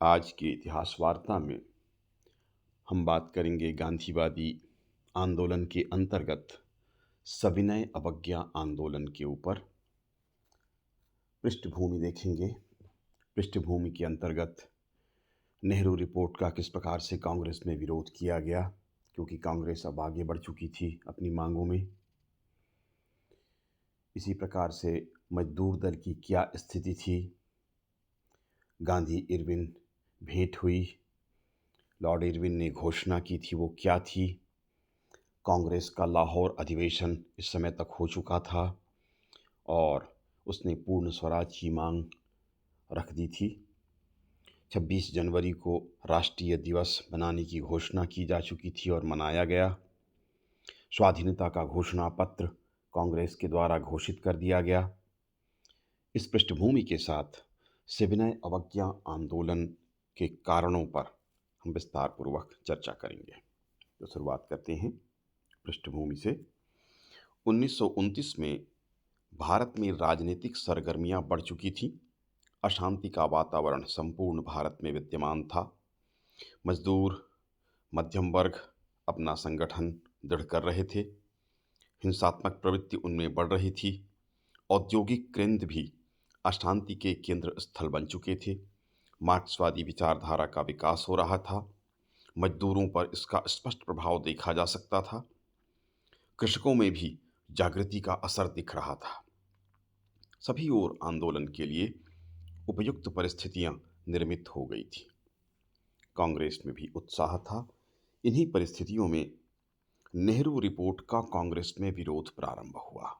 आज की इतिहास वार्ता में हम बात करेंगे गांधीवादी आंदोलन के अंतर्गत सविनय अवज्ञा आंदोलन के ऊपर। पृष्ठभूमि देखेंगे। पृष्ठभूमि के अंतर्गत नेहरू रिपोर्ट का किस प्रकार से कांग्रेस में विरोध किया गया, क्योंकि कांग्रेस अब आगे बढ़ चुकी थी अपनी मांगों में। इसी प्रकार से मजदूर दल की क्या स्थिति थी, गांधी इरविन भेंट हुई, लॉर्ड इरविन ने घोषणा की थी वो क्या थी। कांग्रेस का लाहौर अधिवेशन इस समय तक हो चुका था और उसने पूर्ण स्वराज की मांग रख दी थी। 26 जनवरी को राष्ट्रीय दिवस बनाने की घोषणा की जा चुकी थी और मनाया गया। स्वाधीनता का घोषणा पत्र कांग्रेस के द्वारा घोषित कर दिया गया। इस पृष्ठभूमि के साथ सविनय अवज्ञा आंदोलन के कारणों पर हम विस्तार पूर्वक चर्चा करेंगे। तो शुरुआत करते हैं पृष्ठभूमि से। 1929 में भारत में राजनीतिक सरगर्मियां बढ़ चुकी थीं। अशांति का वातावरण संपूर्ण भारत में विद्यमान था। मजदूर मध्यम वर्ग अपना संगठन दृढ़ कर रहे थे। हिंसात्मक प्रवृत्ति उनमें बढ़ रही थी। औद्योगिक केंद्र भी अशांति के केंद्र स्थल बन चुके थे। मार्क्सवादी विचारधारा का विकास हो रहा था। मजदूरों पर इसका स्पष्ट प्रभाव देखा जा सकता था। कृषकों में भी जागृति का असर दिख रहा था। सभी ओर आंदोलन के लिए उपयुक्त परिस्थितियां निर्मित हो गई थी। कांग्रेस में भी उत्साह था। इन्हीं परिस्थितियों में नेहरू रिपोर्ट का कांग्रेस में विरोध प्रारंभ हुआ।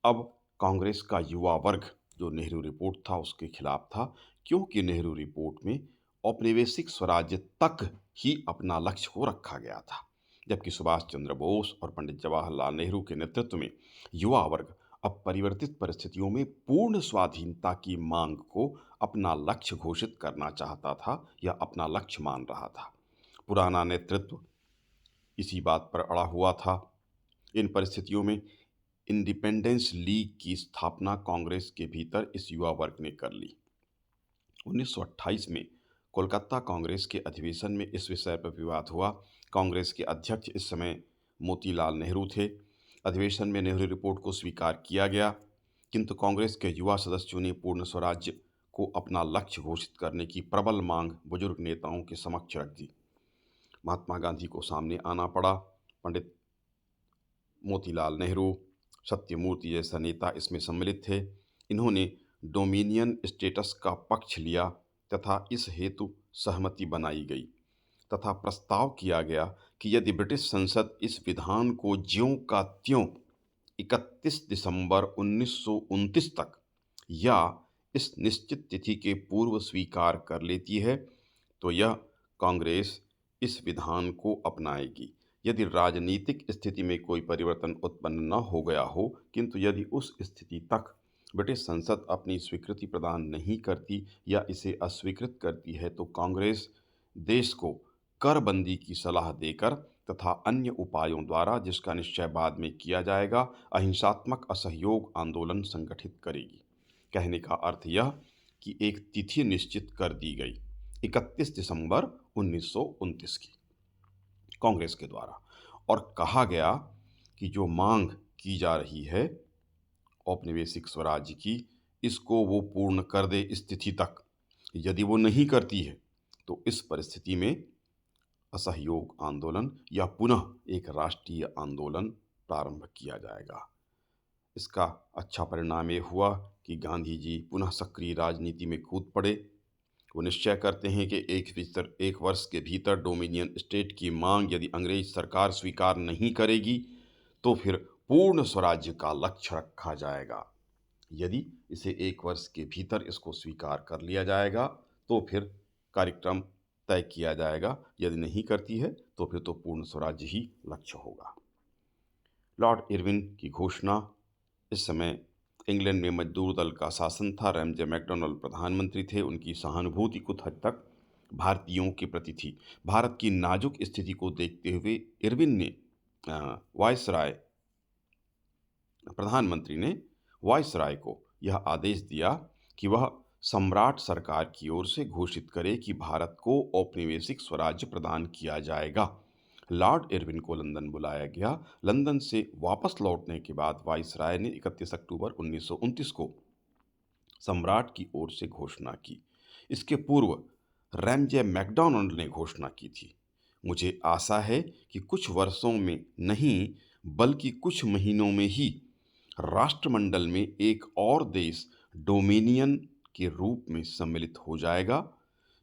अब कांग्रेस का युवा वर्ग जो नेहरू रिपोर्ट था उसके खिलाफ था, क्योंकि नेहरू रिपोर्ट में औपनिवेशिक स्वराज्य तक ही अपना लक्ष्य को रखा गया था, जबकि सुभाष चंद्र बोस और पंडित जवाहरलाल नेहरू के नेतृत्व में युवा वर्ग अब परिवर्तित परिस्थितियों में पूर्ण स्वाधीनता की मांग को अपना लक्ष्य घोषित करना चाहता था या अपना लक्ष्य मान रहा था। पुराना नेतृत्व इसी बात पर अड़ा हुआ था। इन परिस्थितियों में इंडिपेंडेंस लीग की स्थापना कांग्रेस के भीतर इस युवा वर्ग ने कर ली। 1928 में कोलकाता कांग्रेस के अधिवेशन में इस विषय पर विवाद हुआ। कांग्रेस के अध्यक्ष इस समय मोतीलाल नेहरू थे। अधिवेशन में नेहरू रिपोर्ट को स्वीकार किया गया, किंतु कांग्रेस के युवा सदस्यों ने पूर्ण स्वराज्य को अपना लक्ष्य घोषित करने की प्रबल मांग बुजुर्ग नेताओं के समक्ष रख दी। महात्मा गांधी को सामने आना पड़ा। पंडित मोतीलाल नेहरू, सत्यमूर्ति जैसा नेता इसमें सम्मिलित थे। इन्होंने डोमिनियन स्टेटस का पक्ष लिया तथा इस हेतु सहमति बनाई गई तथा प्रस्ताव किया गया कि यदि ब्रिटिश संसद इस विधान को ज्यों का त्यों 31 दिसंबर 1929 तक या इस निश्चित तिथि के पूर्व स्वीकार कर लेती है तो यह कांग्रेस इस विधान को अपनाएगी। यदि राजनीतिक स्थिति में कोई परिवर्तन उत्पन्न न हो गया हो, किंतु यदि उस स्थिति तक ब्रिटिश संसद अपनी स्वीकृति प्रदान नहीं करती या इसे अस्वीकृत करती है तो कांग्रेस देश को करबंदी की सलाह देकर तथा अन्य उपायों द्वारा, जिसका निश्चय बाद में किया जाएगा, अहिंसात्मक असहयोग आंदोलन संगठित करेगी। कहने का अर्थ यह कि एक तिथि निश्चित कर दी गई 31 दिसंबर 1929 की कांग्रेस के द्वारा, और कहा गया कि जो मांग की जा रही है औपनिवेशिक स्वराज्य की, इसको वो पूर्ण कर दे इस तिथि तक। यदि वो नहीं करती है तो इस परिस्थिति में असहयोग आंदोलन या पुनः एक राष्ट्रीय आंदोलन प्रारंभ किया जाएगा। इसका अच्छा परिणाम ये हुआ कि गांधी जी पुनः सक्रिय राजनीति में कूद पड़े। वो निश्चय करते हैं कि एक वर्ष के भीतर डोमिनियन स्टेट की मांग यदि अंग्रेज सरकार स्वीकार नहीं करेगी तो फिर पूर्ण स्वराज्य का लक्ष्य रखा जाएगा। यदि इसे एक वर्ष के भीतर इसको स्वीकार कर लिया जाएगा तो फिर कार्यक्रम तय किया जाएगा। यदि नहीं करती है तो फिर तो पूर्ण स्वराज्य ही लक्ष्य होगा। लॉर्ड इरविन की घोषणा। इस समय इंग्लैंड में मजदूर दल का शासन था। रैमजे मैकडॉनल्ड प्रधानमंत्री थे। उनकी सहानुभूति कुछ हद तक भारतीयों के प्रति थी। भारत की नाजुक स्थिति को देखते हुए इरविन ने वायसराय प्रधानमंत्री ने वायसराय को यह आदेश दिया कि वह सम्राट सरकार की ओर से घोषित करे कि भारत को औपनिवेशिक स्वराज्य प्रदान किया जाएगा। लॉर्ड इरविन को लंदन बुलाया गया। लंदन से वापस लौटने के बाद वाइसराय ने 31 अक्टूबर 1929 को सम्राट की ओर से घोषणा की। इसके पूर्व रैमजे मैकडॉनल्ड ने घोषणा की थी, मुझे आशा है कि कुछ वर्षों में नहीं बल्कि कुछ महीनों में ही राष्ट्रमंडल में एक और देश डोमिनियन के रूप में सम्मिलित हो जाएगा,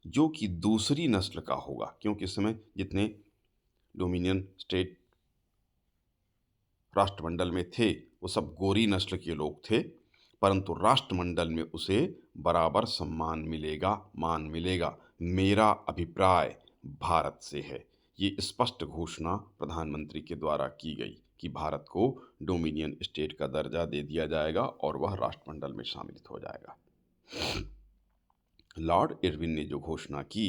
जो कि दूसरी नस्ल का होगा, क्योंकि इस समय जितने डोमिनियन स्टेट राष्ट्रमंडल में थे वो सब गोरी नस्ल के लोग थे, परंतु राष्ट्रमंडल में उसे बराबर सम्मान मिलेगा, मान मिलेगा। मेरा अभिप्राय भारत से है। ये स्पष्ट घोषणा प्रधानमंत्री के द्वारा की गई कि भारत को डोमिनियन स्टेट का दर्जा दे दिया जाएगा और वह राष्ट्रमंडल में शामिल हो जाएगा। लॉर्ड इरविन ने जो घोषणा की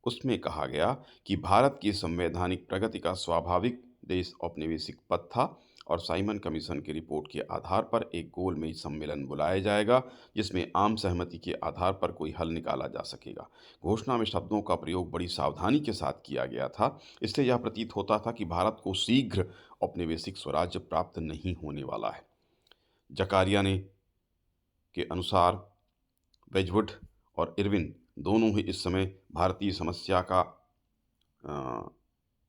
उसमें कहा गया कि भारत की संवैधानिक प्रगति का स्वाभाविक देश औपनिवेशिक पद था और साइमन कमीशन की रिपोर्ट के आधार पर एक गोलमेज सम्मेलन बुलाया जाएगा जिसमें आम सहमति के आधार पर कोई हल निकाला जा सकेगा। घोषणा में शब्दों का प्रयोग बड़ी सावधानी के साथ किया गया था, इसलिए यह प्रतीत होता था कि भारत को शीघ्र औपनिवेशिक स्वराज्य प्राप्त नहीं होने वाला है। जकारिया ने के अनुसार वेजवुड और इरविन दोनों ही इस समय भारतीय समस्या का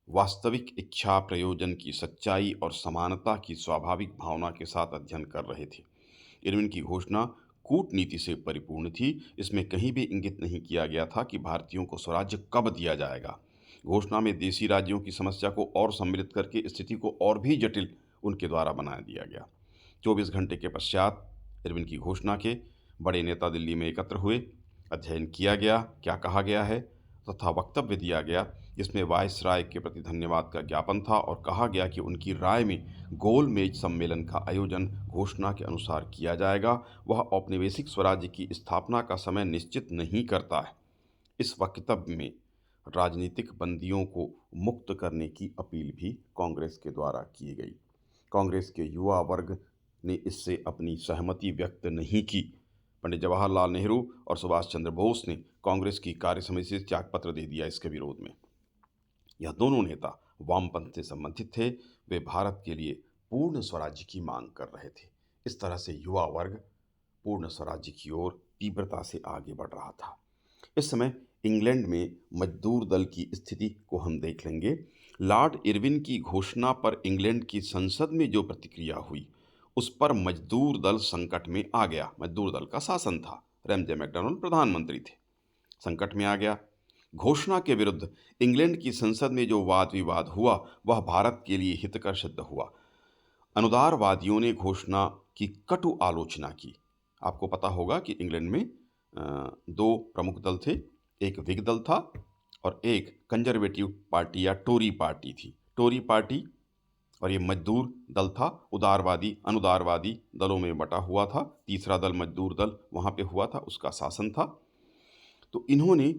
वास्तविक इच्छा, प्रयोजन की सच्चाई और समानता की स्वाभाविक भावना के साथ अध्ययन कर रहे थे। इरविन की घोषणा कूटनीति से परिपूर्ण थी। इसमें कहीं भी इंगित नहीं किया गया था कि भारतीयों को स्वराज्य कब दिया जाएगा। घोषणा में देशी राज्यों की समस्या को और सम्मिलित करके स्थिति को और भी जटिल उनके द्वारा बना दिया गया। 24 घंटे के पश्चात इरविन की घोषणा के बड़े नेता दिल्ली में एकत्र हुए। अध्ययन किया गया क्या कहा गया है तथा वक्तव्य दिया गया जिसमें वायसराय के प्रति धन्यवाद का ज्ञापन था और कहा गया कि उनकी राय में गोलमेज सम्मेलन का आयोजन घोषणा के अनुसार किया जाएगा। वह औपनिवेशिक स्वराज्य की स्थापना का समय निश्चित नहीं करता है। इस वक्तव्य में राजनीतिक बंदियों को मुक्त करने की अपील भी कांग्रेस के द्वारा की गई। कांग्रेस के युवा वर्ग ने इससे अपनी सहमति व्यक्त नहीं की। पंडित जवाहरलाल नेहरू और सुभाष चंद्र बोस ने कांग्रेस की कार्यसमिति से त्यागपत्र दे दिया इसके विरोध में। यह दोनों नेता वामपंथ से संबंधित थे। वे भारत के लिए पूर्ण स्वराज्य की मांग कर रहे थे। इस तरह से युवा वर्ग पूर्ण स्वराज्य की ओर तीव्रता से आगे बढ़ रहा था। इस समय इंग्लैंड में मजदूर दल की स्थिति को हम देख लेंगे। लॉर्ड इरविन की घोषणा पर इंग्लैंड की संसद में जो प्रतिक्रिया हुई उस पर मजदूर दल संकट में आ गया। मजदूर दल का शासन था, रैमजे मैकडॉनल्ड प्रधानमंत्री थे, संकट में आ गया। घोषणा के विरुद्ध इंग्लैंड की संसद में जो वाद विवाद हुआ वह भारत के लिए हितकर सिद्ध हुआ। अनुदारवादियों ने घोषणा की कटु आलोचना की। आपको पता होगा कि इंग्लैंड में दो प्रमुख दल थे, एक विग दल था और एक कंजर्वेटिव पार्टी या टोरी पार्टी थी। टोरी पार्टी और ये मजदूर दल था, उदारवादी अनुदारवादी दलों में बटा हुआ था। तीसरा दल मजदूर दल वहाँ पे हुआ था, उसका शासन था। तो इन्होंने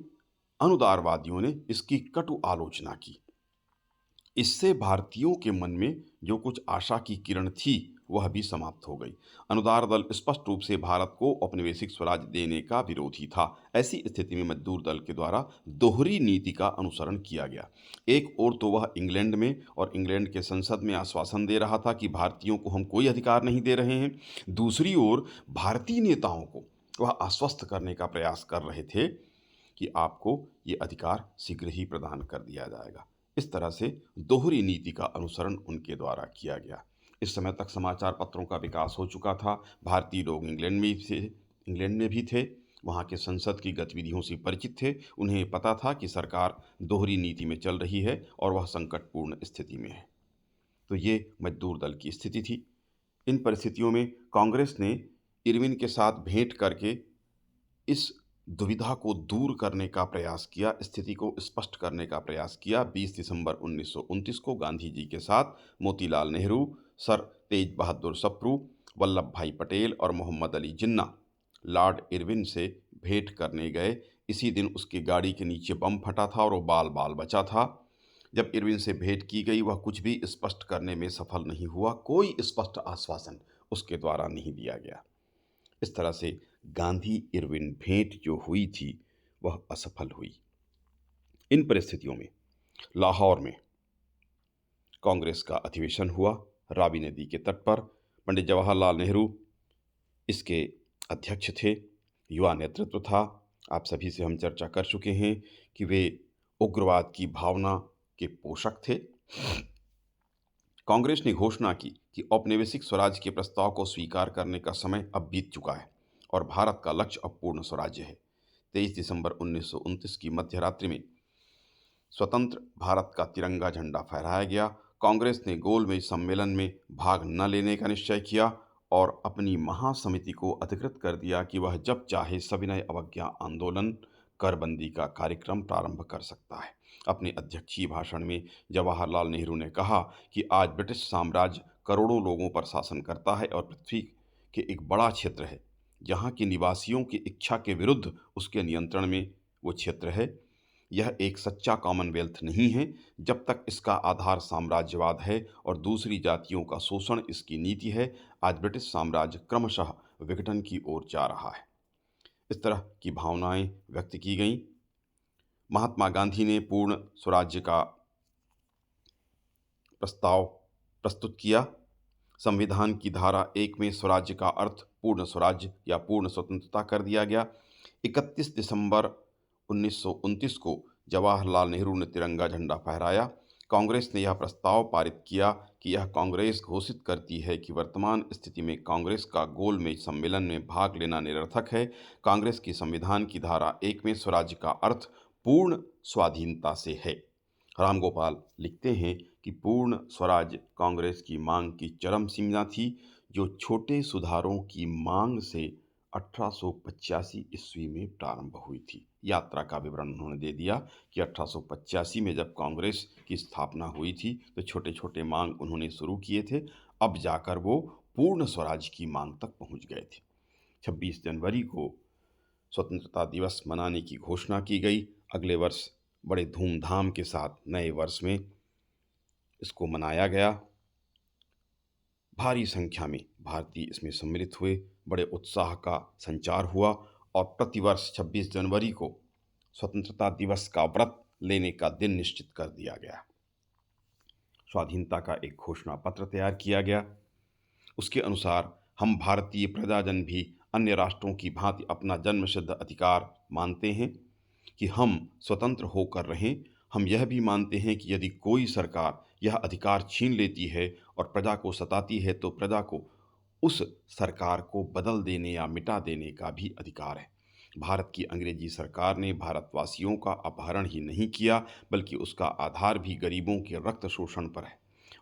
अनुदारवादियों ने इसकी कटु आलोचना की। इससे भारतीयों के मन में जो कुछ आशा की किरण थी वह भी समाप्त हो गई। अनुदार दल स्पष्ट रूप से भारत को औपनिवेशिक स्वराज देने का विरोधी था। ऐसी स्थिति में मजदूर दल के द्वारा दोहरी नीति का अनुसरण किया गया। एक ओर तो वह इंग्लैंड में और इंग्लैंड के संसद में आश्वासन दे रहा था कि भारतीयों को हम कोई अधिकार नहीं दे रहे हैं, दूसरी ओर भारतीय नेताओं को वह आश्वस्त करने का प्रयास कर रहे थे कि आपको ये अधिकार शीघ्र ही प्रदान कर दिया जाएगा। इस तरह से दोहरी नीति का अनुसरण उनके द्वारा किया गया। इस समय तक समाचार पत्रों का विकास हो चुका था। भारतीय लोग इंग्लैंड में भी थे, वहाँ के संसद की गतिविधियों से परिचित थे। उन्हें पता था कि सरकार दोहरी नीति में चल रही है और वह संकटपूर्ण स्थिति में है। तो ये मजदूर दल की स्थिति थी। इन परिस्थितियों में कांग्रेस ने इरविन के साथ भेंट करके इस दुविधा को दूर करने का प्रयास किया, स्थिति को स्पष्ट करने का प्रयास किया। 20 दिसंबर 1929 को गांधी जी के साथ मोतीलाल नेहरू, सर तेज बहादुर सप्रू, वल्लभ भाई पटेल और मोहम्मद अली जिन्ना लॉर्ड इरविन से भेंट करने गए। इसी दिन उसकी गाड़ी के नीचे बम फटा था और वो बाल बाल बचा था। जब इरविन से भेंट की गई वह कुछ भी स्पष्ट करने में सफल नहीं हुआ। कोई स्पष्ट आश्वासन उसके द्वारा नहीं दिया गया। इस तरह से गांधी इरविन भेंट जो हुई थी वह असफल हुई। इन परिस्थितियों में लाहौर में कांग्रेस का अधिवेशन हुआ, रावी नदी के तट पर। पंडित जवाहरलाल नेहरू इसके अध्यक्ष थे, युवा नेतृत्व था। आप सभी से हम चर्चा कर चुके हैं कि वे उग्रवाद की भावना के पोषक थे। कांग्रेस ने घोषणा की कि औपनिवेशिक स्वराज के प्रस्ताव को स्वीकार करने का समय अब बीत चुका है और भारत का लक्ष्य अब पूर्ण स्वराज्य है। 23 दिसंबर 1929 की मध्य रात्रि में स्वतंत्र भारत का तिरंगा झंडा फहराया गया। कांग्रेस ने गोलमेज सम्मेलन में भाग न लेने का निश्चय किया और अपनी महासमिति को अधिकृत कर दिया कि वह जब चाहे सविनय अवज्ञा आंदोलन, करबंदी का कार्यक्रम प्रारंभ कर सकता है। अपने अध्यक्षीय भाषण में जवाहरलाल नेहरू ने कहा कि आज ब्रिटिश साम्राज्य करोड़ों लोगों पर शासन करता है और पृथ्वी के एक बड़ा क्षेत्र है। यहाँ के निवासियों की इच्छा के विरुद्ध उसके नियंत्रण में वो क्षेत्र है। यह एक सच्चा कॉमनवेल्थ नहीं है जब तक इसका आधार साम्राज्यवाद है और दूसरी जातियों का शोषण इसकी नीति है। आज ब्रिटिश साम्राज्य क्रमशः विघटन की ओर जा रहा है। इस तरह की भावनाएं व्यक्त की गईं। महात्मा गांधी ने पूर्ण स्वराज्य का प्रस्ताव प्रस्तुत किया। संविधान की धारा 1 में स्वराज्य का अर्थ पूर्ण स्वराज्य या पूर्ण स्वतंत्रता कर दिया गया। 31 दिसंबर 1929 को जवाहरलाल नेहरू ने तिरंगा झंडा फहराया। कांग्रेस ने यह प्रस्ताव पारित किया कि यह कांग्रेस घोषित करती है कि वर्तमान स्थिति में कांग्रेस का गोलमेज सम्मेलन में भाग लेना निरर्थक है। कांग्रेस की संविधान की धारा 1 में स्वराज्य का अर्थ पूर्ण स्वाधीनता से है। रामगोपाल लिखते हैं कि पूर्ण स्वराज कांग्रेस की मांग की चरम सीमा थी, जो छोटे सुधारों की मांग से 1885 ईस्वी में प्रारंभ हुई थी। यात्रा का विवरण उन्होंने दे दिया कि 1885 में जब कांग्रेस की स्थापना हुई थी तो छोटे छोटे मांग उन्होंने शुरू किए थे, अब जाकर वो पूर्ण स्वराज की मांग तक पहुंच गए थे। 26 जनवरी को स्वतंत्रता दिवस मनाने की घोषणा की गई। अगले वर्ष बड़े धूमधाम के साथ नए वर्ष में इसको मनाया गया। भारी संख्या में भारतीय इसमें सम्मिलित हुए, बड़े उत्साह का संचार हुआ और प्रतिवर्ष 26 जनवरी को स्वतंत्रता दिवस का व्रत लेने का दिन निश्चित कर दिया गया। स्वाधीनता का एक घोषणा पत्र तैयार किया गया। उसके अनुसार हम भारतीय प्रजाजन भी अन्य राष्ट्रों की भांति अपना जन्मसिद्ध अधिकार मानते हैं कि हम स्वतंत्र होकर रहें। हम यह भी मानते हैं कि यदि कोई सरकार यह अधिकार छीन लेती है और प्रजा को सताती है तो प्रजा को उस सरकार को बदल देने या मिटा देने का भी अधिकार है। भारत की अंग्रेजी सरकार ने भारतवासियों का अपहरण ही नहीं किया, बल्कि उसका आधार भी गरीबों के रक्त शोषण पर है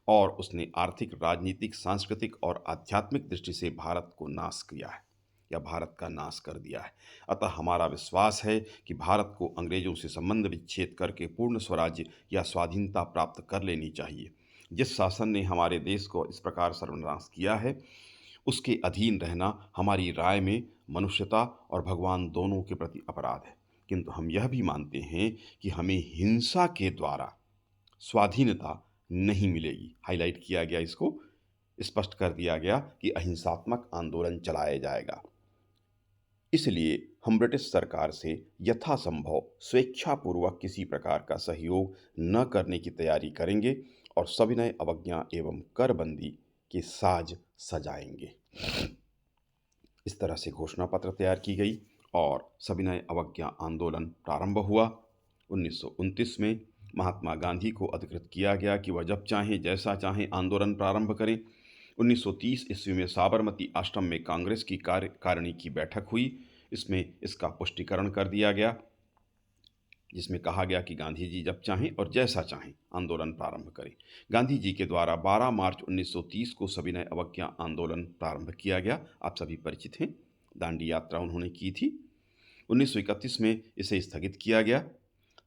और उसने आर्थिक, राजनीतिक, सांस्कृतिक और आध्यात्मिक दृष्टि से भारत को नाश किया है या भारत का नाश कर दिया है। अतः हमारा विश्वास है कि भारत को अंग्रेजों से संबंध विच्छेद करके पूर्ण स्वराज्य या स्वाधीनता प्राप्त कर लेनी चाहिए। जिस शासन ने हमारे देश को इस प्रकार सर्वनाश किया है, उसके अधीन रहना हमारी राय में मनुष्यता और भगवान दोनों के प्रति अपराध है। किंतु हम यह भी मानते हैं कि हमें हिंसा के द्वारा स्वाधीनता नहीं मिलेगी। हाईलाइट किया गया, इसको स्पष्ट कर दिया गया कि अहिंसात्मक आंदोलन चलाया जाएगा। इसलिए हम ब्रिटिश सरकार से यथासंभव स्वेच्छापूर्वक किसी प्रकार का सहयोग न करने की तैयारी करेंगे और सविनय अवज्ञा एवं करबंदी के साज सजाएंगे। इस तरह से घोषणा पत्र तैयार की गई और सविनय अवज्ञा आंदोलन प्रारंभ हुआ। 1929 में महात्मा गांधी को अधिकृत किया गया कि वह जब चाहें जैसा चाहें आंदोलन प्रारंभ करें। 1930 ईस्वी में साबरमती आश्रम में कांग्रेस की कार्यकारिणी की बैठक हुई। इसमें इसका पुष्टिकरण कर दिया गया, जिसमें कहा गया कि गांधी जी जब चाहें और जैसा चाहें आंदोलन प्रारंभ करें। गांधी जी के द्वारा 12 मार्च 1930 को सविनय अवज्ञा आंदोलन प्रारंभ किया गया। आप सभी परिचित हैं, दांडी यात्रा उन्होंने की थी। 1931 में इसे स्थगित किया गया।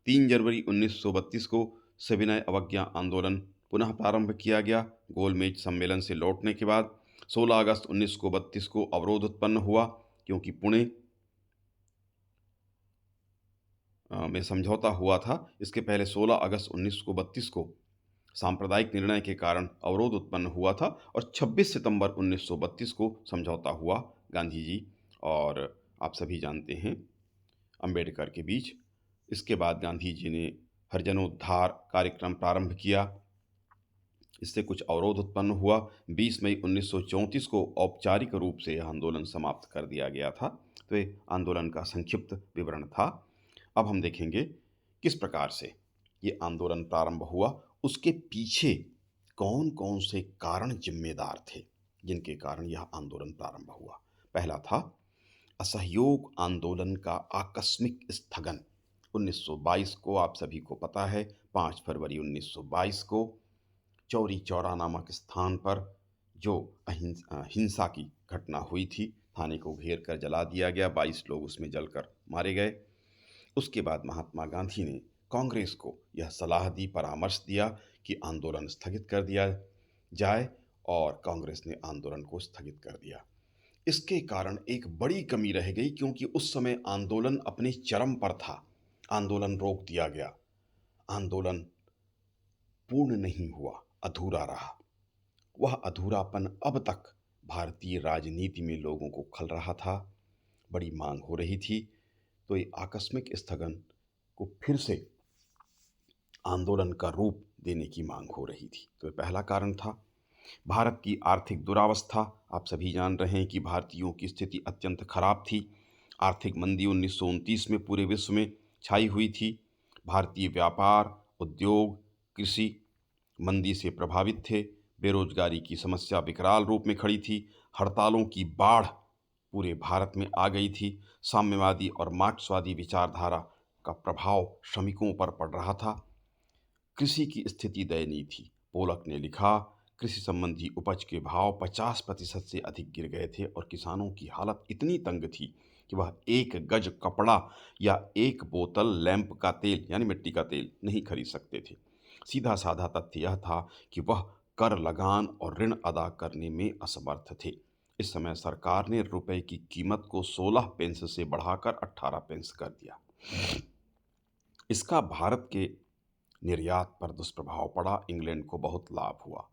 3 जनवरी 1932 को सविनय अवज्ञा आंदोलन पुनः प्रारंभ किया गया। गोलमेज सम्मेलन से लौटने के बाद 16 अगस्त 1932 को अवरोध उत्पन्न हुआ, क्योंकि पुणे में समझौता हुआ था। इसके पहले 16 अगस्त 1932 को सांप्रदायिक निर्णय के कारण अवरोध उत्पन्न हुआ था और 26 सितंबर 1932 को समझौता हुआ। गांधी जी और आप सभी जानते हैं, अंबेडकर के बीच। इसके बाद गांधी जी ने हरिजनोद्धार कार्यक्रम प्रारंभ किया। इससे कुछ अवरोध उत्पन्न हुआ। 20 मई 1934 को औपचारिक रूप से यह आंदोलन समाप्त कर दिया गया था। तो ये आंदोलन का संक्षिप्त विवरण था। अब हम देखेंगे किस प्रकार से ये आंदोलन प्रारंभ हुआ, उसके पीछे कौन कौन से कारण जिम्मेदार थे जिनके कारण यह आंदोलन प्रारंभ हुआ। पहला था असहयोग आंदोलन का आकस्मिक स्थगन। 1922 को आप सभी को पता है, 5 फरवरी 1922 को चौरी चौरा नामक स्थान पर जो हिंसा की घटना हुई थी, थाने को घेर कर जला दिया गया, 22 लोग उसमें जलकर मारे गए। उसके बाद महात्मा गांधी ने कांग्रेस को यह सलाह दी, परामर्श दिया कि आंदोलन स्थगित कर दिया जाए, और कांग्रेस ने आंदोलन को स्थगित कर दिया। इसके कारण एक बड़ी कमी रह गई, क्योंकि उस समय आंदोलन अपने चरम पर था। आंदोलन रोक दिया गया, आंदोलन पूर्ण नहीं हुआ, अधूरा रहा। वह अधूरापन अब तक भारतीय राजनीति में लोगों को खल रहा था, बड़ी मांग हो रही थी। तो ये आकस्मिक स्थगन को फिर से आंदोलन का रूप देने की मांग हो रही थी। तो ये पहला कारण था। भारत की आर्थिक दुरावस्था, आप सभी जान रहे हैं कि भारतीयों की स्थिति अत्यंत खराब थी। आर्थिक मंदी 1929 में पूरे विश्व में छाई हुई थी। भारतीय व्यापार, उद्योग, कृषि मंदी से प्रभावित थे। बेरोजगारी की समस्या विकराल रूप में खड़ी थी। हड़तालों की बाढ़ पूरे भारत में आ गई थी। साम्यवादी और मार्क्सवादी विचारधारा का प्रभाव श्रमिकों पर पड़ रहा था। कृषि की स्थिति दयनीय थी। पोलक ने लिखा, कृषि संबंधी उपज के भाव 50% से अधिक गिर गए थे और किसानों की हालत इतनी तंग थी कि वह एक गज कपड़ा या एक बोतल लैंप का तेल यानी मिट्टी का तेल नहीं खरीद सकते थे। सीधा साधा तथ्य यह था कि वह कर लगान और ऋण अदा करने में असमर्थ थे। इस समय सरकार ने रुपए की कीमत को 16 पेंस से बढ़ाकर 18 पेंस कर दिया। इसका भारत के निर्यात पर दुष्प्रभाव पड़ा। इंग्लैंड को बहुत लाभ हुआ।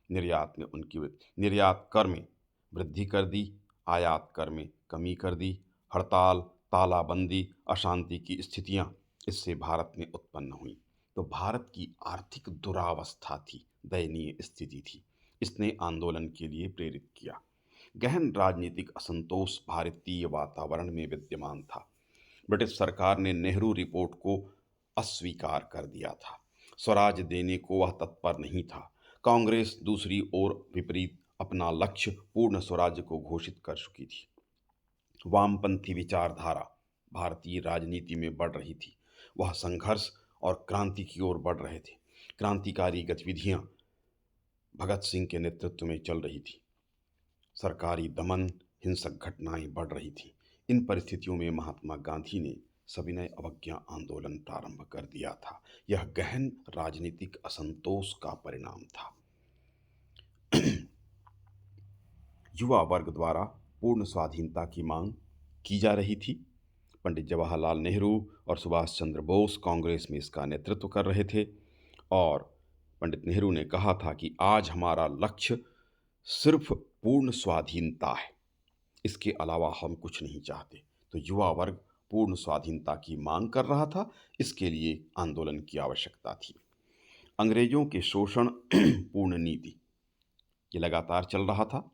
निर्यात कर में वृद्धि कर दी, आयात कर में कमी कर दी। हड़ताल, तालाबंदी, अशांति की स्थितियां इससे भारत में उत्पन्न हुई। तो भारत की आर्थिक दुरावस्था थी, दयनीय स्थिति थी। इसने आंदोलन के लिए प्रेरित किया। गहन राजनीतिक असंतोष भारतीय वातावरण में विद्यमान था। ब्रिटिश सरकार ने नेहरू रिपोर्ट को अस्वीकार कर दिया था। स्वराज देने को वह तत्पर नहीं था। कांग्रेस दूसरी ओर विपरीत अपना लक्ष्य पूर्ण स्वराज्य को घोषित कर चुकी थी। वामपंथी विचारधारा भारतीय राजनीति में बढ़ रही थी। वह संघर्ष और क्रांति की ओर बढ़ रहे थे। क्रांतिकारी गतिविधियां भगत सिंह के नेतृत्व में चल रही थी। सरकारी दमन, हिंसक घटनाएं बढ़ रही थीं। इन परिस्थितियों में महात्मा गांधी ने सविनय अवज्ञा आंदोलन प्रारंभ कर दिया था। यह गहन राजनीतिक असंतोष का परिणाम था। युवा वर्ग द्वारा पूर्ण स्वाधीनता की मांग की जा रही थी। पंडित जवाहरलाल नेहरू और सुभाष चंद्र बोस कांग्रेस में इसका नेतृत्व कर रहे थे, और पंडित नेहरू ने कहा था कि आज हमारा लक्ष्य सिर्फ पूर्ण स्वाधीनता है, इसके अलावा हम कुछ नहीं चाहते। तो युवा वर्ग पूर्ण स्वाधीनता की मांग कर रहा था। इसके लिए आंदोलन की आवश्यकता थी। अंग्रेजों के शोषण पूर्ण नीति ये लगातार चल रहा था।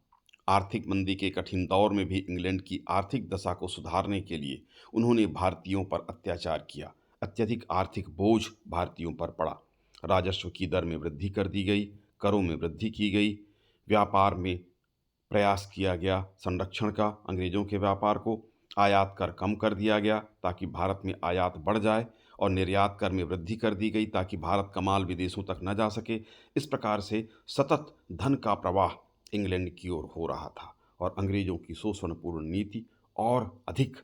आर्थिक मंदी के कठिन दौर में भी इंग्लैंड की आर्थिक दशा को सुधारने के लिए उन्होंने भारतीयों पर अत्याचार किया। अत्यधिक आर्थिक बोझ भारतीयों पर पड़ा। राजस्व की दर में वृद्धि कर दी गई, करों में वृद्धि की गई, व्यापार में प्रयास किया गया संरक्षण का। अंग्रेजों के व्यापार को आयात कर कम कर दिया गया ताकि भारत में आयात बढ़ जाए, और निर्यात कर में वृद्धि कर दी गई ताकि भारत का माल विदेशों तक न जा सके। इस प्रकार से सतत धन का प्रवाह इंग्लैंड की ओर हो रहा था, और अंग्रेजों की शोषणपूर्ण नीति और अधिक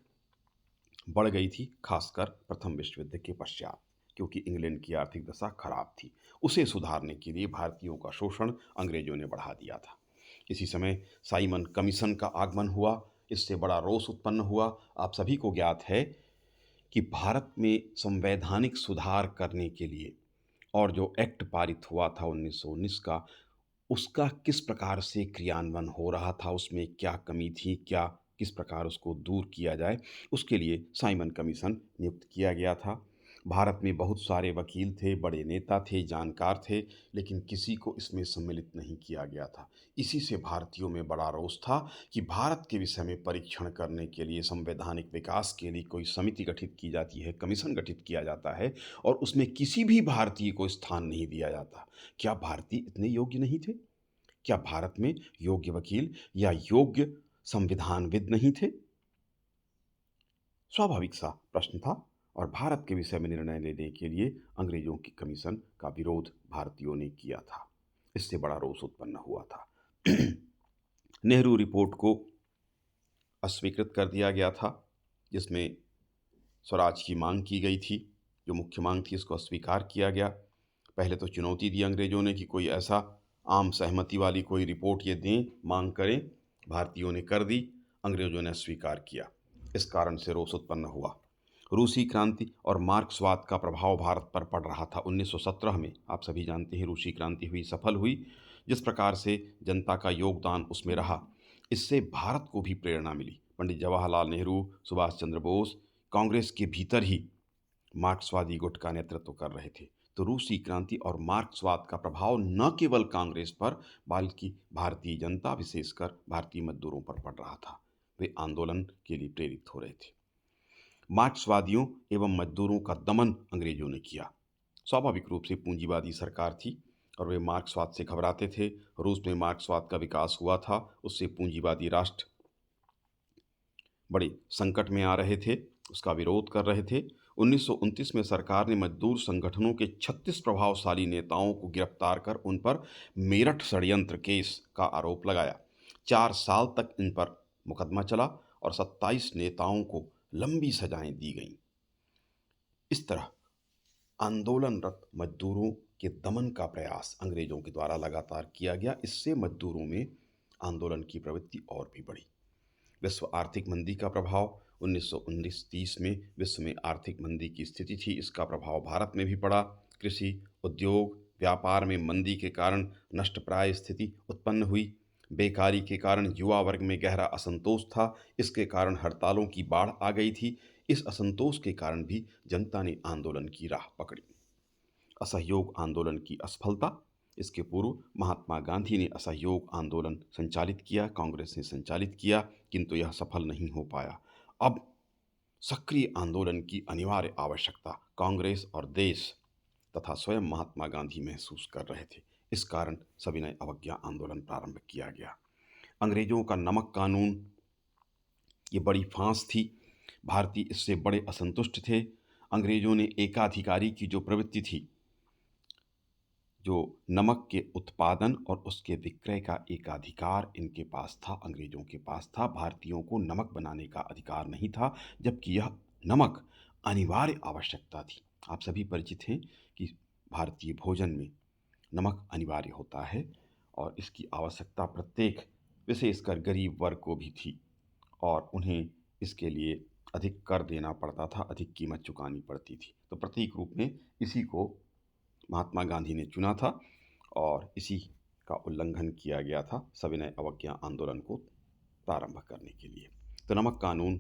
बढ़ गई थी, खासकर प्रथम विश्व युद्ध के पश्चात, क्योंकि इंग्लैंड की आर्थिक दशा खराब थी। उसे सुधारने के लिए भारतीयों का शोषण अंग्रेजों ने बढ़ा दिया था। इसी समय साइमन कमीशन का आगमन हुआ। इससे बड़ा रोष उत्पन्न हुआ। आप सभी को ज्ञात है कि भारत में संवैधानिक सुधार करने के लिए और जो एक्ट पारित हुआ था 1919 का, उसका किस प्रकार से क्रियान्वयन हो रहा था, उसमें क्या कमी थी, क्या किस प्रकार उसको दूर किया जाए, उसके लिए साइमन कमीशन नियुक्त किया गया था। भारत में बहुत सारे वकील थे, बड़े नेता थे, जानकार थे, लेकिन किसी को इसमें सम्मिलित नहीं किया गया था। इसी से भारतीयों में बड़ा रोष था कि भारत के विषय में परीक्षण करने के लिए, संवैधानिक विकास के लिए कोई समिति गठित की जाती है, कमीशन गठित किया जाता है और उसमें किसी भी भारतीय को स्थान नहीं दिया जाता। क्या भारतीय इतने योग्य नहीं थे? क्या भारत में योग्य वकील या योग्य संविधानविद नहीं थे? स्वाभाविक सा प्रश्न था और भारत के विषय में निर्णय लेने के लिए अंग्रेजों की कमीशन का विरोध भारतीयों ने किया था। इससे बड़ा रोष उत्पन्न हुआ था। नेहरू रिपोर्ट को अस्वीकृत कर दिया गया था, जिसमें स्वराज की मांग की गई थी। जो मुख्य मांग थी उसको अस्वीकार किया गया। पहले तो चुनौती दी अंग्रेजों ने कि कोई ऐसा आम सहमति वाली कोई रिपोर्ट ये दें, मांग करें। भारतीयों ने कर दी, अंग्रेजों ने अस्वीकार किया। इस कारण से रोष उत्पन्न हुआ। रूसी क्रांति और मार्क्सवाद का प्रभाव भारत पर पड़ रहा था। 1917 में आप सभी जानते हैं रूसी क्रांति हुई, सफल हुई। जिस प्रकार से जनता का योगदान उसमें रहा, इससे भारत को भी प्रेरणा मिली। पंडित जवाहरलाल नेहरू, सुभाष चंद्र बोस कांग्रेस के भीतर ही मार्क्सवादी गुट का नेतृत्व कर रहे थे। तो रूसी क्रांति और मार्क्सवाद का प्रभाव न केवल कांग्रेस पर बल्कि भारतीय जनता, विशेषकर भारतीय मजदूरों पर पड़ रहा था। वे आंदोलन के लिए प्रेरित हो रहे थे। मार्क्सवादियों एवं मजदूरों का दमन अंग्रेजों ने किया। स्वाभाविक रूप से पूंजीवादी सरकार थी और वे मार्क्सवाद से घबराते थे। रूस में मार्क्सवाद का विकास हुआ था, उससे पूंजीवादी राष्ट्र बड़े संकट में आ रहे थे, उसका विरोध कर रहे थे। 1929 में सरकार ने मजदूर संगठनों के 36 प्रभावशाली नेताओं को गिरफ्तार कर उन पर मेरठ षड्यंत्र केस का आरोप लगाया। 4 साल तक इन पर मुकदमा चला और 27 नेताओं को लंबी सजाएं दी गईं। इस तरह आंदोलनरत मजदूरों के दमन का प्रयास अंग्रेजों के द्वारा लगातार किया गया। इससे मजदूरों में आंदोलन की प्रवृत्ति और भी बढ़ी। विश्व आर्थिक मंदी का प्रभाव 1919-30 में विश्व में आर्थिक मंदी की स्थिति थी, इसका प्रभाव भारत में भी पड़ा। कृषि, उद्योग, व्यापार में मंदी के कारण नष्टप्राय स्थिति उत्पन्न हुई। बेकारी के कारण युवा वर्ग में गहरा असंतोष था, इसके कारण हड़तालों की बाढ़ आ गई थी। इस असंतोष के कारण भी जनता ने आंदोलन की राह पकड़ी। असहयोग आंदोलन की असफलता। इसके पूर्व महात्मा गांधी ने असहयोग आंदोलन संचालित किया, कांग्रेस ने संचालित किया, किंतु यह सफल नहीं हो पाया। अब सक्रिय आंदोलन की अनिवार्य आवश्यकता कांग्रेस और देश तथा स्वयं महात्मा गांधी महसूस कर रहे थे। इस कारण सविनय अवज्ञा आंदोलन प्रारंभ किया गया। अंग्रेजों का नमक कानून ये बड़ी फांस थी। भारतीय इससे बड़े असंतुष्ट थे। अंग्रेजों ने एकाधिकारी की जो प्रवृत्ति थी, जो नमक के उत्पादन और उसके विक्रय का एकाधिकार इनके पास था, अंग्रेजों के पास था। भारतीयों को नमक बनाने का अधिकार नहीं था, जबकि यह नमक अनिवार्य आवश्यकता थी। आप सभी परिचित हैं कि भारतीय भोजन में नमक अनिवार्य होता है और इसकी आवश्यकता प्रत्येक, विशेषकर गरीब वर्ग को भी थी और उन्हें इसके लिए अधिक कर देना पड़ता था, अधिक कीमत चुकानी पड़ती थी। तो प्रतीक रूप में इसी को महात्मा गांधी ने चुना था और इसी का उल्लंघन किया गया था सविनय अवज्ञा आंदोलन को प्रारंभ करने के लिए। तो नमक कानून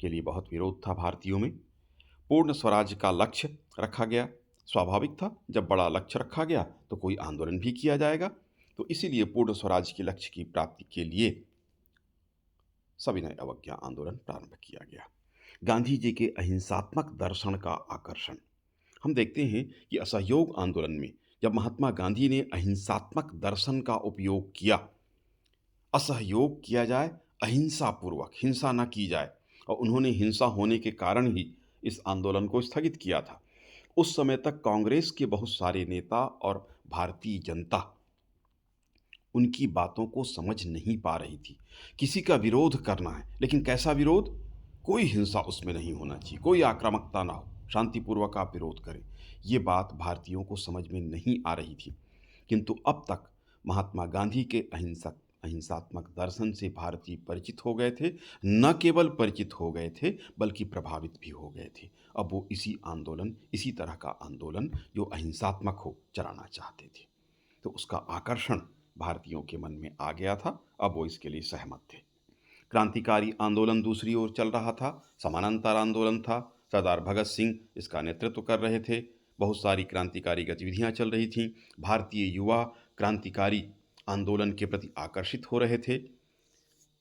के लिए बहुत विरोध था भारतीयों में। पूर्ण स्वराज का लक्ष्य रखा गया। स्वाभाविक था, जब बड़ा लक्ष्य रखा गया तो कोई आंदोलन भी किया जाएगा। तो इसीलिए पूर्ण स्वराज के लक्ष्य की प्राप्ति के लिए सविनय अवज्ञा आंदोलन प्रारंभ किया गया। गांधी जी के अहिंसात्मक दर्शन का आकर्षण। हम देखते हैं कि असहयोग आंदोलन में जब महात्मा गांधी ने अहिंसात्मक दर्शन का उपयोग किया, असहयोग किया जाए, अहिंसा पूर्वक हिंसा न की जाए, और उन्होंने हिंसा होने के कारण ही इस आंदोलन को स्थगित किया था। उस समय तक कांग्रेस के बहुत सारे नेता और भारतीय जनता उनकी बातों को समझ नहीं पा रही थी। किसी का विरोध करना है, लेकिन कैसा विरोध? कोई हिंसा उसमें नहीं होना चाहिए, कोई आक्रामकता ना हो, शांतिपूर्वक आप विरोध करें। ये बात भारतीयों को समझ में नहीं आ रही थी। किंतु अब तक महात्मा गांधी के अहिंसात्मक दर्शन से भारतीय परिचित हो गए थे। न केवल परिचित हो गए थे बल्कि प्रभावित भी हो गए थे। अब वो इसी तरह का आंदोलन जो अहिंसात्मक हो चलाना चाहते थे। तो उसका आकर्षण भारतीयों के मन में आ गया था। अब वो इसके लिए सहमत थे। क्रांतिकारी आंदोलन दूसरी ओर चल रहा था, समानांतर आंदोलन था। सरदार भगत सिंह इसका नेतृत्व कर रहे थे। बहुत सारी क्रांतिकारी गतिविधियां चल रही थीं। भारतीय युवा क्रांतिकारी आंदोलन के प्रति आकर्षित हो रहे थे।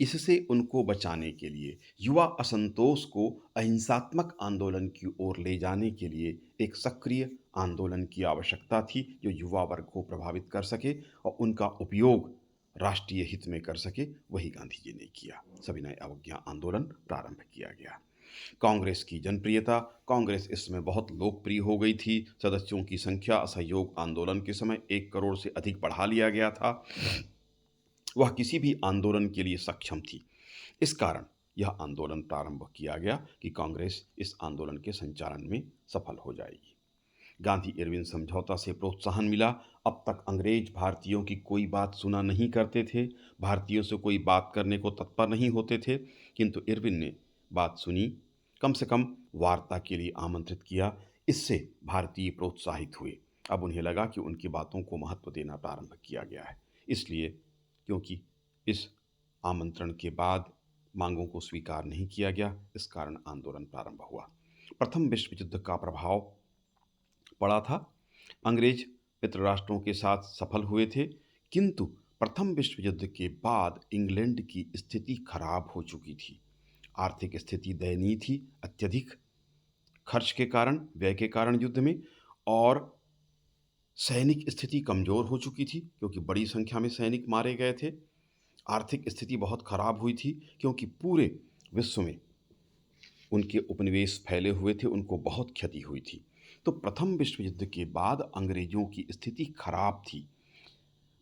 इससे उनको बचाने के लिए, युवा असंतोष को अहिंसात्मक आंदोलन की ओर ले जाने के लिए एक सक्रिय आंदोलन की आवश्यकता थी, जो युवा वर्ग को प्रभावित कर सके और उनका उपयोग राष्ट्रीय हित में कर सके। वही गांधी जी ने किया। सविनय अवज्ञा आंदोलन प्रारंभ किया गया। कांग्रेस की जनप्रियता, कांग्रेस इस समय बहुत लोकप्रिय हो गई थी। सदस्यों की संख्या असहयोग आंदोलन के समय 1 करोड़ से अधिक बढ़ा लिया गया था। वह किसी भी आंदोलन के लिए सक्षम थी। इस कारण यह आंदोलन प्रारंभ किया गया कि कांग्रेस इस आंदोलन के संचालन में सफल हो जाएगी। गांधी इरविन समझौता से प्रोत्साहन मिला। अब तक अंग्रेज भारतीयों की कोई बात सुना नहीं करते थे, भारतीयों से कोई बात करने को तत्पर नहीं होते थे, किंतु इरविन ने बात सुनी, कम से कम वार्ता के लिए आमंत्रित किया। इससे भारतीय प्रोत्साहित हुए। अब उन्हें लगा कि उनकी बातों को महत्व देना प्रारंभ किया गया है। इसलिए, क्योंकि इस आमंत्रण के बाद मांगों को स्वीकार नहीं किया गया, इस कारण आंदोलन प्रारंभ हुआ। प्रथम विश्व युद्ध का प्रभाव पड़ा था। अंग्रेज मित्र राष्ट्रों के साथ सफल हुए थे, किंतु प्रथम विश्व युद्ध के बाद इंग्लैंड की स्थिति खराब हो चुकी थी। आर्थिक स्थिति दयनीय थी, अत्यधिक खर्च के कारण, व्यय के कारण युद्ध में, और सैनिक स्थिति कमज़ोर हो चुकी थी क्योंकि बड़ी संख्या में सैनिक मारे गए थे। आर्थिक स्थिति बहुत खराब हुई थी क्योंकि पूरे विश्व में उनके उपनिवेश फैले हुए थे, उनको बहुत क्षति हुई थी। तो प्रथम विश्व युद्ध के बाद अंग्रेजों की स्थिति खराब थी।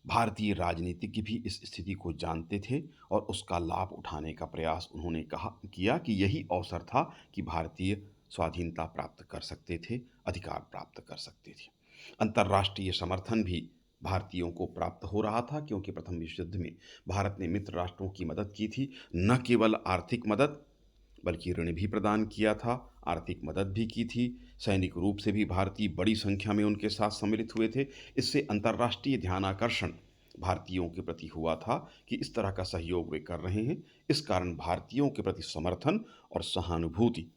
भारतीय राजनीतिज्ञ भी इस स्थिति को जानते थे और उसका लाभ उठाने का प्रयास उन्होंने किया कि यही अवसर था कि भारतीय स्वाधीनता प्राप्त कर सकते थे, अधिकार प्राप्त कर सकते थे। अंतर्राष्ट्रीय समर्थन भी भारतीयों को प्राप्त हो रहा था क्योंकि प्रथम विश्व युद्ध में भारत ने मित्र राष्ट्रों की मदद की थी। न केवल आर्थिक मदद, बल्कि ऋण भी प्रदान किया था, आर्थिक मदद भी की थी। सैनिक रूप से भी भारतीय बड़ी संख्या में उनके साथ सम्मिलित हुए थे। इससे अंतर्राष्ट्रीय ध्यानाकर्षण भारतीयों के प्रति हुआ था कि इस तरह का सहयोग वे कर रहे हैं। इस कारण भारतीयों के प्रति समर्थन और सहानुभूति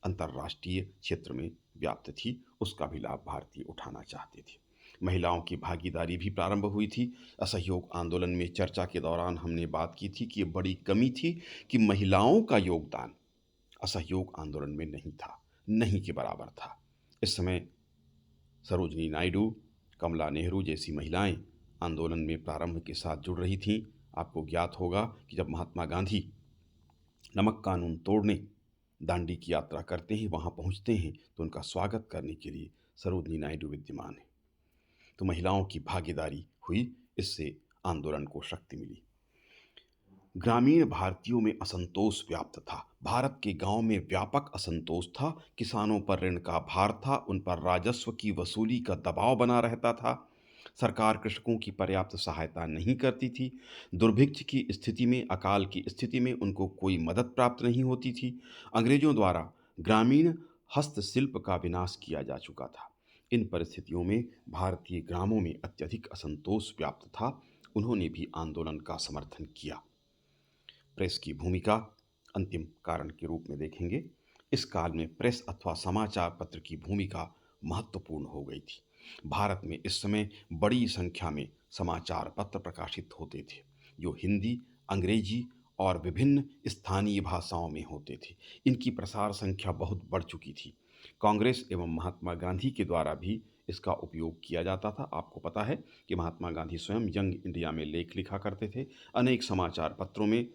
अंतर्राष्ट्रीय क्षेत्र में व्याप्त थी। उसका भी लाभ भारतीय उठाना चाहते थे। महिलाओं की भागीदारी भी प्रारंभ हुई थी। असहयोग आंदोलन में चर्चा के दौरान हमने बात की थी कि ये बड़ी कमी थी कि महिलाओं का योगदान असहयोग आंदोलन में नहीं था, नहीं के बराबर था। इस समय सरोजनी नायडू, कमला नेहरू जैसी महिलाएं आंदोलन में प्रारंभ के साथ जुड़ रही थीं। आपको ज्ञात होगा कि जब महात्मा गांधी नमक कानून तोड़ने दांडी की यात्रा करते हैं, वहाँ पहुँचते हैं, तो उनका स्वागत करने के लिए सरोजनी नायडू विद्यमान है। तो महिलाओं की भागीदारी हुई, इससे आंदोलन को शक्ति मिली। ग्रामीण भारतीयों में असंतोष व्याप्त था। भारत के गांव में व्यापक असंतोष था। किसानों पर ऋण का भार था, उन पर राजस्व की वसूली का दबाव बना रहता था। सरकार कृषकों की पर्याप्त सहायता नहीं करती थी। दुर्भिक्ष की स्थिति में, अकाल की स्थिति में उनको कोई मदद प्राप्त नहीं होती थी। अंग्रेजों द्वारा ग्रामीण हस्तशिल्प का विनाश किया जा चुका था। इन परिस्थितियों में भारतीय ग्रामों में अत्यधिक असंतोष व्याप्त था। उन्होंने भी आंदोलन का समर्थन किया। प्रेस की भूमिका अंतिम कारण के रूप में देखेंगे। इस काल में प्रेस अथवा समाचार पत्र की भूमिका महत्वपूर्ण हो गई थी। भारत में इस समय बड़ी संख्या में समाचार पत्र प्रकाशित होते थे, जो हिंदी, अंग्रेजी और विभिन्न स्थानीय भाषाओं में होते थे। इनकी प्रसार संख्या बहुत बढ़ चुकी थी। कांग्रेस एवं महात्मा गांधी के द्वारा भी इसका उपयोग किया जाता था। आपको पता है कि महात्मा गांधी स्वयं यंग इंडिया में लेख लिखा करते थे। अनेक समाचार पत्रों में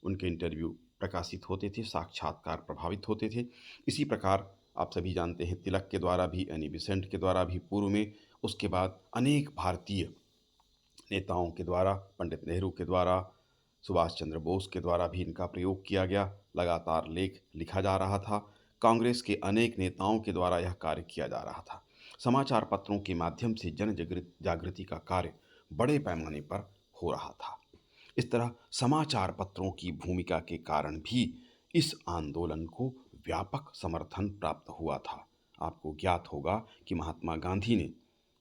उनके इंटरव्यू प्रकाशित होते थे, साक्षात्कार प्रभावित होते थे। इसी प्रकार आप सभी जानते हैं, तिलक के द्वारा भी, एनी बेसेंट के द्वारा भी पूर्व में, उसके बाद अनेक भारतीय नेताओं के द्वारा, पंडित नेहरू के द्वारा, सुभाष चंद्र बोस के द्वारा भी इनका प्रयोग किया गया। लगातार लेख लिखा जा रहा था। कांग्रेस के अनेक नेताओं के द्वारा यह कार्य किया जा रहा था। समाचार पत्रों के माध्यम से जन जागृति का कार्य बड़े पैमाने पर हो रहा था। इस तरह समाचार पत्रों की भूमिका के कारण भी इस आंदोलन को व्यापक समर्थन प्राप्त हुआ था। आपको ज्ञात होगा कि महात्मा गांधी ने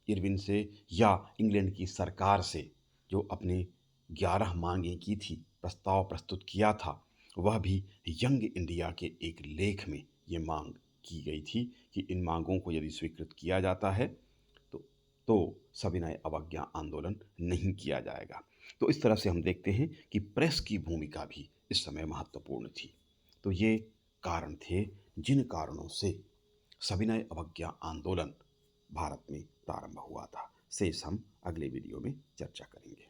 इरविन से या इंग्लैंड की सरकार से जो अपने 11 मांगें की थी, प्रस्ताव प्रस्तुत किया था, वह भी यंग इंडिया के एक लेख में ये मांग की गई थी कि इन मांगों को यदि स्वीकृत किया जाता है तो तो सविनय अवज्ञा आंदोलन नहीं किया जाएगा। तो इस तरह से हम देखते हैं कि प्रेस की भूमिका भी इस समय महत्वपूर्ण थी। तो ये कारण थे जिन कारणों से सविनय अवज्ञा आंदोलन भारत में प्रारंभ हुआ था। शेष हम अगले वीडियो में चर्चा करेंगे।